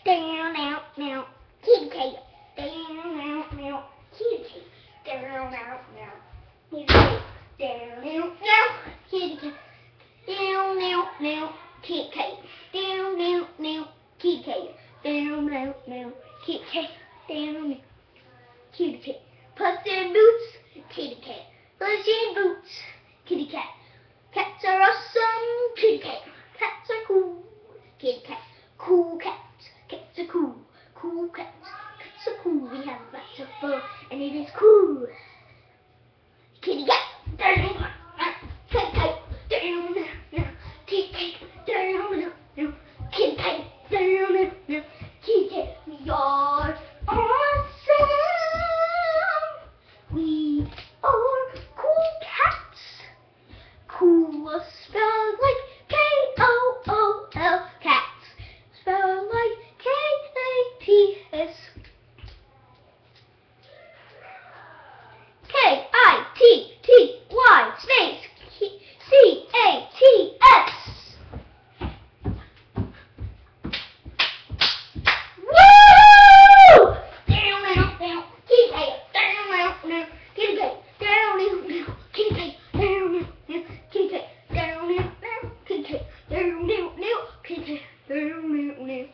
Down, out, now. Kitty cat. Down, out, now. Kitty cat. Down, out, now. Kitty cat. Down, out, now. Kitty cat. Down, out, now. Kitty cat. Down, out, now. Kitty cat. Down, out, now. Kitty cat. Down, out. Kitty cat. Puss in Boots. Kitty cat. Puss in Boots. Kitty cat. Cats are awesome. Kitty cat. Cats are cool. Kitty cat. Cool cats. Cats are cool. Cool cats. Cats are cool. We have lots of fur and it is cool. Kitty cat. Down. Kitty cat. Down. Kitty cat. Down. Kitty cat. Down. Kitty cat. We are awesome. We are cool cats. Cool spelled like K-O-O-L. Cats spelled like K-A-T-S. K-I-T-T-Y space C-A-T-S. Woo! Down, down, down. Kitty cat. Down, down, down. Kitty cat. Down, down, down. Kitty cat. Down, down, down. Kitty cat. Down, down, down. Kitty cat. Down, down, down. Kitty cat. Down, down, down. Kitty cat. Down, down, down. Kitty cat.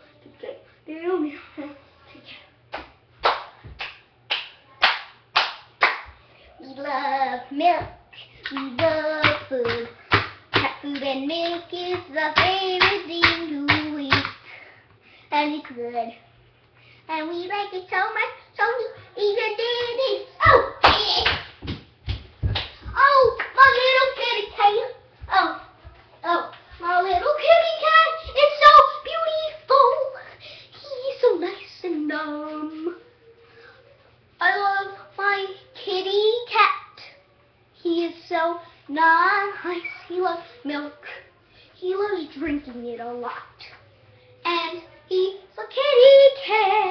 We love milk. We love food. Cat food and milk is our favorite thing to eat. And it's good. And we like it so much, so we even did it. Oh! Oh, my little kitty cat. Oh, my little kitty cat is so beautiful. He's so nice and dumb. I love my kitty cat. He is so nice. He loves milk. He loves drinking it a lot. And he's a kitty cat.